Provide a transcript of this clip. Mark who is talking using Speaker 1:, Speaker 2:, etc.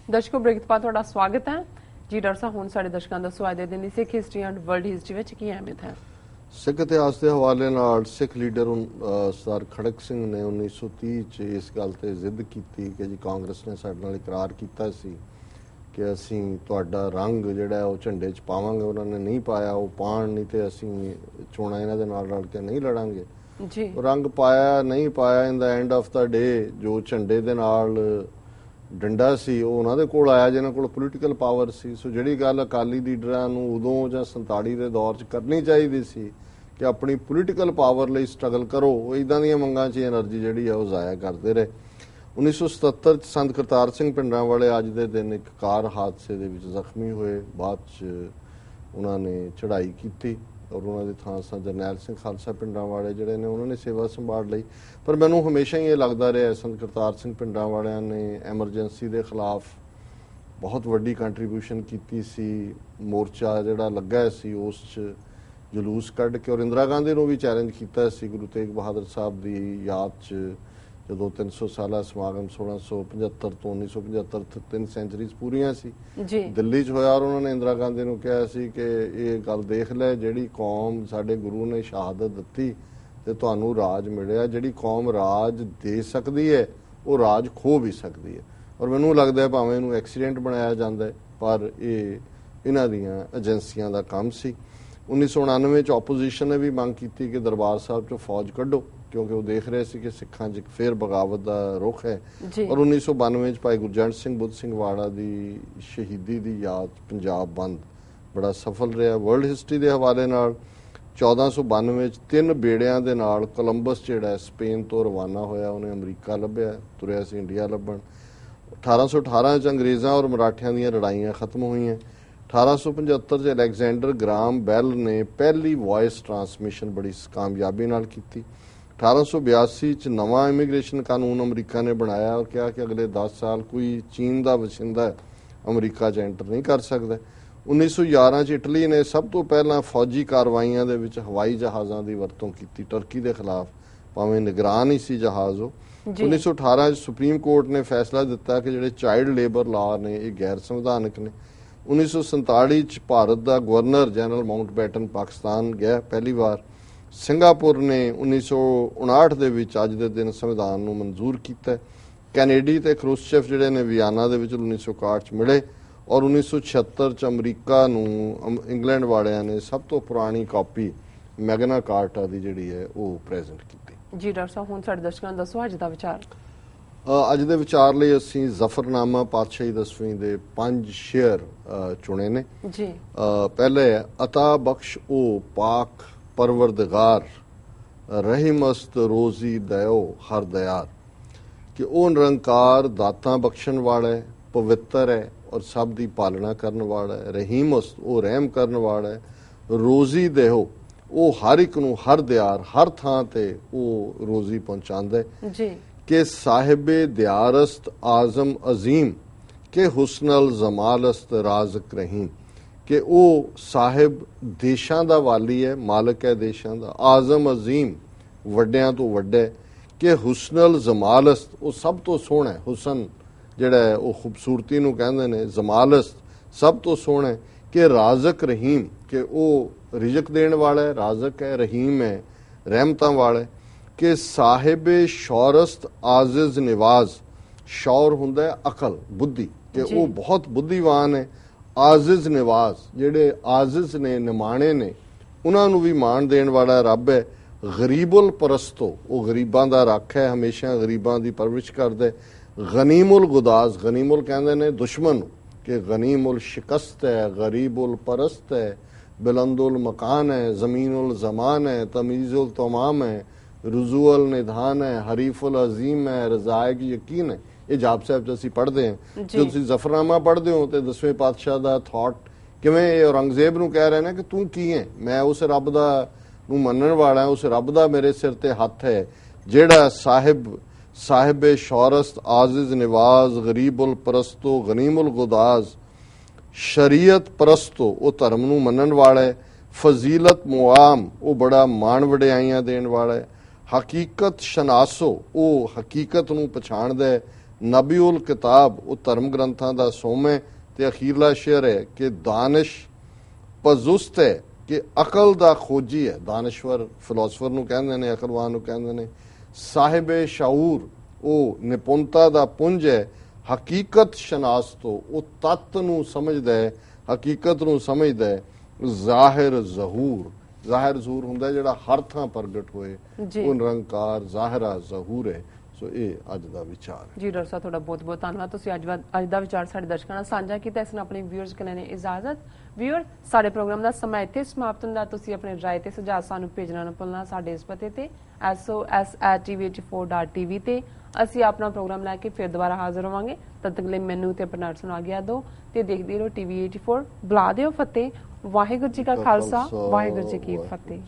Speaker 1: ਦਰਸ਼ਕੋ breakfast ਤੁਹਾਡਾ ਸਵਾਗਤ ਹੈ ਜੀ। ਡਾਕਟਰ ਸਾਹਿਬ ਹੁਣ ਸਾਡੇ ਦਰਸ਼ਕਾਂ ਦਾ ਸਵਾਲ ਦੇ ਦਿਨ ਸਿੱਖ ਹਿਸਟਰੀ ਐਂਡ ਵਰਲਡ ਹਿਸਟਰੀ ਵਿੱਚ ਕੀ ਅਹਿਮੀਅਤ ਹੈ?
Speaker 2: ਸਿੱਖ ਇਤਿਹਾਸ ਦੇ ਹਵਾਲੇ ਨਾਲ ਸਿੱਖ ਲੀਡਰ ਸਰਦਾਰ ਖੜਕ ਸਿੰਘ ਨੇ 1930 ਚ ਇਸ ਗੱਲ ਤੇ ਜ਼ਿੱਦ ਕੀਤੀ ਕਿ ਜੀ ਕਾਂਗਰਸ ਨੇ ਸਾਡੇ ਨਾਲ ਇਕਰਾਰ ਕੀਤਾ ਸੀ ਕਿ ਅਸੀਂ ਤੁਹਾਡਾ ਰੰਗ ਜਿਹੜਾ ਉਹ ਝੰਡੇ 'ਚ ਪਾਵਾਂਗੇ, ਉਹਨਾਂ ਨੇ ਨਹੀਂ ਪਾਇਆ। ਉਹ ਪਾਣ ਨਹੀਂ ਤੇ ਅਸੀਂ ਚੋਣਾਂ ਇਹਨਾਂ ਦੇ ਨਾਲ ਰਲ ਕੇ ਨਹੀਂ ਲੜਾਂਗੇ ਜੀ। ਰੰਗ ਪਾਇਆ ਨਹੀਂ ਪਾਇਆ, ਇਨ ਦਾ ਐਂਡ ਆਫ ਦਾ ਡੇ ਜੋ ਝੰਡੇ ਦੇ ਨਾਲ ਡੰਡਾ ਸੀ ਉਹ ਉਹਨਾਂ ਦੇ ਕੋਲ ਆਇਆ ਜਿਹਨਾਂ ਕੋਲ ਪੋਲੀਟੀਕਲ ਪਾਵਰ ਸੀ। ਸੋ ਜਿਹੜੀ ਗੱਲ ਅਕਾਲੀ ਲੀਡਰਾਂ ਨੂੰ ਉਦੋਂ ਜਾਂ 47 ਦੇ ਦੌਰ 'ਚ ਕਰਨੀ ਚਾਹੀਦੀ ਸੀ ਕਿ ਆਪਣੀ ਪੋਲੀਟੀਕਲ ਪਾਵਰ ਲਈ ਸਟਰਗਲ ਕਰੋ, ਉਹ ਇਦਾਂ ਦੀਆਂ ਮੰਗਾਂ 'ਚ ਐਨਰਜੀ ਜਿਹੜੀ ਆ ਉਹ ਜ਼ਾਇਆ ਕਰਦੇ ਰਹੇ। 1977 'ਚ ਸੰਤ ਕਰਤਾਰ ਸਿੰਘ ਭਿੰਡਰਾਂਵਾਲੇ ਅੱਜ ਦੇ ਦਿਨ ਇੱਕ ਕਾਰ ਹਾਦਸੇ ਦੇ ਵਿੱਚ ਜ਼ਖਮੀ ਹੋਏ। ਬਾਅਦ 'ਚ ਉਹਨਾਂ ਨੇ ਚੜ੍ਹਾਈ ਕੀਤੀ ਔਰ ਉਹਨਾਂ ਦੀ ਥਾਂ ਜਰਨੈਲ ਸਿੰਘ ਖਾਲਸਾ ਭਿੰਡਰਾਂਵਾਲੇ ਜਿਹੜੇ ਨੇ ਉਹਨਾਂ ਨੇ ਸੇਵਾ ਸੰਭਾਲ ਲਈ। ਪਰ ਮੈਨੂੰ ਹਮੇਸ਼ਾ ਹੀ ਇਹ ਲੱਗਦਾ ਰਿਹਾ ਸੰਤ ਕਰਤਾਰ ਸਿੰਘ ਭਿੰਡਰਾਂਵਾਲਿਆਂ ਨੇ ਐਮਰਜੈਂਸੀ ਦੇ ਖਿਲਾਫ ਬਹੁਤ ਵੱਡੀ ਕੰਟਰੀਬਿਊਸ਼ਨ ਕੀਤੀ ਸੀ। ਮੋਰਚਾ ਜਿਹੜਾ ਲੱਗਾ ਸੀ ਉਸ 'ਚ ਜਲੂਸ ਕੱਢ ਕੇ ਔਰ ਇੰਦਰਾ ਗਾਂਧੀ ਨੂੰ ਵੀ ਚੈਲੰਜ ਕੀਤਾ ਸੀ ਗੁਰੂ ਤੇਗ ਬਹਾਦਰ ਸਾਹਿਬ ਦੀ ਯਾਦ 'ਚ ਜਦੋਂ 300 ਸਾਲਾ ਸਮਾਗਮ 1675 ਤੋਂ 1975 3 ਸੈਂਚਰੀਜ਼ ਪੂਰੀਆਂ ਸੀ ਦਿੱਲੀ 'ਚ ਹੋਇਆ। ਔਰ ਉਹਨਾਂ ਨੇ ਇੰਦਰਾ ਗਾਂਧੀ ਨੂੰ ਕਿਹਾ ਸੀ ਕਿ ਇਹ ਗੱਲ ਦੇਖ ਲੈ, ਜਿਹੜੀ ਕੌਮ ਸਾਡੇ ਗੁਰੂ ਨੇ ਸ਼ਹਾਦਤ ਦਿੱਤੀ ਤੇ ਤੁਹਾਨੂੰ ਰਾਜ ਮਿਲਿਆ, ਜਿਹੜੀ ਕੌਮ ਰਾਜ ਦੇ ਸਕਦੀ ਹੈ ਉਹ ਰਾਜ ਖੋ ਵੀ ਸਕਦੀ ਹੈ। ਔਰ ਮੈਨੂੰ ਲੱਗਦਾ ਭਾਵੇਂ ਇਹਨੂੰ ਐਕਸੀਡੈਂਟ ਬਣਾਇਆ ਜਾਂਦਾ ਪਰ ਇਹ ਇਹਨਾਂ ਦੀਆਂ ਏਜੰਸੀਆਂ ਦਾ ਕੰਮ ਸੀ। 1999 ਚ ਆਪੋਜੀਸ਼ਨ ਨੇ ਵੀ ਮੰਗ ਕੀਤੀ ਕਿ ਦਰਬਾਰ ਸਾਹਿਬ ਚੋਂ ਫੌਜ ਕੱਢੋ ਕਿਉਂਕਿ ਉਹ ਦੇਖ ਰਹੇ ਸੀ ਕਿ ਸਿੱਖਾਂ 'ਚ ਫੇਰ ਬਗਾਵਤ ਦਾ ਰੁਖ ਹੈ। ਔਰ 1992 ਚ ਭਾਈ ਗੁਰਜੰਟ ਸਿੰਘ ਬੁੱਧ ਸਿੰਘ ਵਾੜਾ ਦੀ ਸ਼ਹੀਦੀ ਦੀ ਯਾਦ ਪੰਜਾਬ ਬੰਦ ਬੜਾ ਸਫਲ ਰਿਹਾ। ਵਰਲਡ ਹਿਸਟਰੀ ਦੇ ਹਵਾਲੇ ਨਾਲ 1492 ਚ 3 ਬੇੜਿਆਂ ਦੇ ਨਾਲ ਕੋਲੰਬਸ ਜਿਹੜਾ ਸਪੇਨ ਤੋਂ ਰਵਾਨਾ ਹੋਇਆ, ਉਹਨੇ ਅਮਰੀਕਾ ਲੱਭਿਆ, ਤੁਰਿਆ ਸੀ ਇੰਡੀਆ ਲੱਭਣ। 1818 ਚ ਅੰਗਰੇਜ਼ਾਂ ਔਰ ਮਰਾਠਿਆਂ ਦੀਆਂ ਲੜਾਈਆਂ ਖਤਮ ਹੋਈਆਂ। 1875 ਚ ਅਲੈਗਜ਼ੈਂਡਰ ਗ੍ਰਾਹਮ ਬੈਲ ਨੇ ਪਹਿਲੀ ਵੌਇਸ ਟਰਾਂਸਮਿਸ਼ਨ ਬੜੀ ਕਾਮਯਾਬੀ ਨਾਲ ਕੀਤੀ। 1882 ਚ ਨਵਾਂ ਇਮੀਗ੍ਰੇਸ਼ਨ ਕਾਨੂੰਨ ਅਮਰੀਕਾ ਨੇ ਬਣਾਇਆ ਔਰ ਕਿਹਾ ਕਿ ਅਗਲੇ 10 ਸਾਲ ਕੋਈ ਚੀਨ ਦਾ ਵਸਿੰਦਾ ਅਮਰੀਕਾ 'ਚ ਐਂਟਰ ਨਹੀਂ ਕਰ ਸਕਦਾ। 1911 ਚ ਇਟਲੀ ਨੇ ਸਭ ਤੋਂ ਪਹਿਲਾਂ ਫੌਜੀ ਕਾਰਵਾਈਆਂ ਦੇ ਵਿੱਚ ਹਵਾਈ ਜਹਾਜ਼ਾਂ ਦੀ ਵਰਤੋਂ ਕੀਤੀ ਟਰਕੀ ਦੇ ਖਿਲਾਫ, ਭਾਵੇਂ ਨਿਗਰਾਨ ਹੀ ਸੀ ਜਹਾਜ਼ ਉਹ। 1918 ਚ ਸੁਪਰੀਮ ਕੋਰਟ ਨੇ ਫੈਸਲਾ ਦਿੱਤਾ ਕਿ ਜਿਹੜੇ ਚਾਈਲਡ ਲੇਬਰ ਲਾਅ ਨੇ ਇਹ ਗੈਰ ਸੰਵਿਧਾਨਕ ਨੇ। 1947 ਚ ਭਾਰਤ ਦਾ ਗਵਰਨਰ ਜਨਰਲ ਮਾਊਂਟਬੈਟਨ ਪਾਕਿਸਤਾਨ ਗਿਆ ਪਹਿਲੀ ਵਾਰ। ਸਿੰਗਾਪੁਰ ਨੇ 1959 ਦੇ ਵਿੱਚ ਅੱਜ ਦੇ ਦਿਨ ਸੰਵਿਧਾਨ ਨੂੰ ਮਨਜ਼ੂਰ ਕੀਤਾ। ਕੈਨੇਡੀ ਤੇ ਖਰੁਸ਼ਚੇਫ ਜਿਹੜੇ ਨੇ ਵਿਆਨਾ ਦੇ ਵਿੱਚ 1961 ਚ ਮਿਲੇ ਔਰ 1976 ਚ ਅਮਰੀਕਾ ਨੂੰ ਇੰਗਲੈਂਡ ਵਾਲਿਆਂ ਨੇ ਸਭ ਤੋਂ ਪੁਰਾਣੀ ਕਾਪੀ ਮੈਗਨਾ ਕਾਰਟਾ ਦੀ ਜਿਹੜੀ ਹੈ ਉਹ ਪ੍ਰੈਜ਼ੈਂਟ ਕੀਤੀ।
Speaker 1: ਜੀ ਡਾਕਟਰ ਸਾਹਿਬ ਹੁਣ ਸਾਡੇ ਦਰਸ਼ਕਾਂ ਨੂੰ ਦੱਸੋ ਅੱਜ ਦਾ ਵਿਚਾਰ।
Speaker 2: ਅੱਜ ਦੇ ਵਿਚਾਰ ਲਈ ਅਸੀਂ ਜ਼ਫਰਨਾਮਾ ਪਾਤਸ਼ਾਹੀ 10ਵੀਂ ਦੇ 5 ਸ਼ੇਅਰ ਚੁਣੇ ਨੇ ਜੀ। ਪਹਿਲੇ ਅਤਾ ਬਖਸ਼ ਉਹ ਪਾਕ ਪਰਵਰਦਗਾਰ ਰਹਿਮਸਤ ਰੋਜ਼ੀ ਦਇਓ ਹਰ ਦਿਆਰ, ਕਿ ਉਹ ਨਿਰੰਕਾਰ ਦਾਤਾਂ ਬਖਸ਼ਣ ਵਾਲਾ ਹੈ, ਪਵਿੱਤਰ ਹੈ ਔਰ ਸਭ ਦੀ ਪਾਲਣਾ ਕਰਨ ਵਾਲਾ ਹੈ। ਰਹੀਮਸਤ ਉਹ ਰਹਿਮ ਕਰਨ ਵਾਲਾ ਹੈ। ਰੋਜ਼ੀ ਦੇਹੋ ਉਹ ਹਰ ਇੱਕ ਨੂੰ ਹਰ ਦਿਆਰ ਹਰ ਥਾਂ ਤੇ ਉਹ ਰੋਜ਼ੀ ਪਹੁੰਚਾਉਂਦਾ ਹੈ ਜੀ। ਕਿ ਸਾਹਿਬੇ ਦਿਆਰਸਤ ਆਜ਼ਮ ਅਜ਼ੀਮ ਕਿ ਹੁਸਨਲ ਜ਼ਮਾਲਸਤ ਰਾਜ਼ਕ ਰਹੀਮ, ਕਿ ਉਹ ਸਾਹਿਬ ਦੇਸ਼ਾਂ ਦਾ ਵਾਲੀ ਹੈ, ਮਾਲਕ ਹੈ ਦੇਸ਼ਾਂ ਦਾ। ਆਜ਼ਮ ਅਜ਼ੀਮ ਵੱਡਿਆਂ ਤੋਂ ਵੱਡਾ, ਕਿ ਹੁਸਨਲ ਜ਼ਮਾਲਸਤ ਉਹ ਸਭ ਤੋਂ ਸੋਹਣਾ ਹੈ। ਹੁਸਨ ਜਿਹੜਾ ਹੈ ਉਹ ਖੂਬਸੂਰਤੀ ਨੂੰ ਕਹਿੰਦੇ ਨੇ, ਜ਼ਮਾਲਸਤ ਸਭ ਤੋਂ ਸੋਹਣਾ ਹੈ। ਕਿ ਰਾਜ਼ਕ ਰਹੀਮ ਕਿ ਉਹ ਰਿਜ਼ਕ ਦੇਣ ਵਾਲਾ ਹੈ, ਰਾਜ਼ਕ ਹੈ, ਰਹੀਮ ਹੈ ਰਹਿਮਤਾਂ ਵਾਲਾ ਹੈ। ਕਿ ਸਾਹਿਬੇ ਸ਼ੌਰਸਤ ਆਜ਼ਿਜ਼ ਨਿਵਾਜ਼, ਸ਼ੌਰ ਹੁੰਦਾ ਹੈ ਅਕਲ ਬੁੱਧੀ, ਕਿ ਉਹ ਬਹੁਤ ਬੁੱਧੀਵਾਨ ਹੈ। ਆਜ਼ਿਜ਼ ਨਿਵਾਜ਼ ਜਿਹੜੇ ਆਜ਼ਿਜ਼ ਨੇ ਨਿਮਾਣੇ ਨੇ ਉਹਨਾਂ ਨੂੰ ਵੀ ਮਾਣ ਦੇਣ ਵਾਲਾ ਰੱਬ ਹੈ। ਗਰੀਬੁਲ ਪਰਸਤੋ ਉਹ ਗਰੀਬਾਂ ਦਾ ਰੱਖ ਹੈ, ਹਮੇਸ਼ਾ ਗਰੀਬਾਂ ਦੀ ਪਰਵਰਿਸ਼ ਕਰਦਾ। ਗਨੀਮੁਲ ਗੁਦਾਜ਼ ਗਨੀਮੁਲ ਕਹਿੰਦੇ ਨੇ ਦੁਸ਼ਮਣ ਨੂੰ, ਕਿ ਗਨੀਮੁਲ ਸ਼ਿਕਸਤ ਹੈ, ਗਰੀਬੁਲ ਪਰਸਤ ਹੈ, बुलंदुल मकान है, ज़मीनुल ज़मान है, तमीज़ुल तमाम है, रुज़ुअल निधान है, हरीफुल अजीम है, रज़ाए की यकीन है। ये जाप साहब ਅਸੀਂ ਪੜ੍ਹਦੇ ਹਾਂ ਜਦੋਂ ਤੁਸੀਂ ਜ਼ਫਰਨਾਮਾ ਪੜ੍ਹਦੇ ਹੋ ਤੇ 10ਵੇਂ ਪਾਤਸ਼ਾਹ ਦਾ ਥਾਟ ਕਿਵੇਂ ਇਹ ਔਰੰਗਜ਼ੇਬ ਨੂੰ ਕਹਿ ਰਹੇ ਨੇ ਕਿ ਤੂੰ ਕੀ ਹੈ, ਮੈਂ ਉਸ ਰੱਬ ਦਾ ਨੂੰ ਮੰਨਣ ਵਾਲਾ ਉਸ ਰੱਬ ਦਾ ਮੇਰੇ ਸਿਰ ਤੇ ਹੱਥ ਹੈ ਜਿਹੜਾ ਸਾਹਿਬ ਸ਼ੌਰਸਤ ਆਜ਼ਿਜ਼ ਨਿਵਾਜ਼ ਗਰੀਬੁਲ ਪਰਸਤੋ ਗਨੀਮੁਲ ਗੁਦਾਜ਼ ਸ਼ਰੀਅਤ ਪਰਸਤੋ ਉਹ ਧਰਮ ਨੂੰ ਮੰਨਣ ਵਾਲਾ ਹੈ, ਫਜ਼ੀਲਤ ਮੁਆਮ ਉਹ ਬੜਾ ਮਾਣ ਵਡਿਆਈਆਂ ਦੇਣ ਵਾਲਾ ਹੈ, ਹਕੀਕਤ ਸ਼ਨਾਸੋ ਉਹ ਹਕੀਕਤ ਨੂੰ ਪਛਾਣਦਾ ਹੈ, ਨਬੀਉਲ ਕਿਤਾਬ ਉਹ ਧਰਮ ਗ੍ਰੰਥਾਂ ਦਾ ਸੋਮੇ ਤੇ ਅਖੀਰਲਾ ਸ਼ੇਰ ਹੈ ਕਿ ਦਾਨਿਸ਼ ਪਜ਼ੁਸਤ ਹੈ ਕਿ ਅਕਲ ਦਾ ਖੋਜੀ ਹੈ। ਦਾਨਿਸ਼ਵਰ ਫਿਲਾਸਫਰ ਨੂੰ ਕਹਿੰਦੇ ਨੇ, ਅਕਲਵਾਨ ਨੂੰ ਕਹਿੰਦੇ ਨੇ। ਸਾਹਿਬੇ ਸ਼ਾਊਰ ਉਹ ਨਿਪੁੰਨਤਾ ਦਾ ਪੁੰਜ ਹੈ। ਹਕੀਕਤ ਸ਼ਨਾਸ ਤੋਂ ਉਹ ਤੱਤ ਨੂੰ ਸਮਝਦਾ ਹੈ, ਹਕੀਕਤ ਨੂੰ ਸਮਝਦਾ ਹੈ। ਜ਼ਾਹਿਰ ਜ਼ਹੂਰ, ਜ਼ਾਹਿਰ ਜ਼ਹੂਰ ਹੁੰਦਾ ਜਿਹੜਾ ਹਰ ਥਾਂ ਪ੍ਰਗਟ ਹੋਏ, ਉਹ ਨਿਰੰਕਾਰ ਜ਼ਾਹਿਰਾ ਜ਼ਹੂਰ ਹੈ। ਸੋ ਇਹ ਅੱਜ ਦਾ ਵਿਚਾਰ ਹੈ
Speaker 1: ਜੀ। ਡਾਕਟਰ ਸਾਹਿਬ ਤੁਹਾਡਾ ਬਹੁਤ ਬਹੁਤ ਧੰਨਵਾਦ, ਤੁਸੀਂ ਅੱਜ ਦਾ ਵਿਚਾਰ ਸਾਡੇ ਦਰਸ਼ਕਾਂ ਨਾਲ ਸਾਂਝਾ ਕੀਤਾ। ਇਸ ਨਾਲ ਆਪਣੇ ਵਿਊਅਰਸ ਕੋਲ ਨੇ ਇਜਾਜ਼ਤ। ਵਿਊਅਰ, ਸਾਡੇ ਪ੍ਰੋਗਰਾਮ ਦਾ ਸਮਾਂ ਇੱਥੇ ਸਮਾਪਤ ਹੁੰਦਾ। ਤੁਸੀਂ ਆਪਣੇ ਰਾਏ ਤੇ ਸੁਝਾਅ ਸਾਨੂੰ ਭੇਜਣਾ ਨਾ ਭੁੱਲਣਾ ਸਾਡੇ ਇਸ ਪਤੇ ਤੇ sos@tv84.tv ਤੇ। ਅਸੀਂ ਆਪਣਾ ਪ੍ਰੋਗਰਾਮ ਲੈ ਕੇ ਫਿਰ ਦੁਬਾਰਾ ਹਾਜ਼ਰ ਹੋਵਾਂਗੇ। ਤਦ ਤੱਕ ਲਈ ਮੈਨੂੰ ਤੇ ਪ੍ਰਨਾਟ ਨੂੰ ਆਗਿਆ ਦਿਓ ਤੇ ਦੇਖਦੇ ਰਹੋ TV84। ਬੁਲਾ ਦਿਓ ਫਤਿਹ। ਵਾਹਿਗੁਰੂ ਜੀ ਕਾ ਖਾਲਸਾ, ਵਾਹਿਗੁਰੂ ਜੀ ਕੀ ਫਤਿਹ।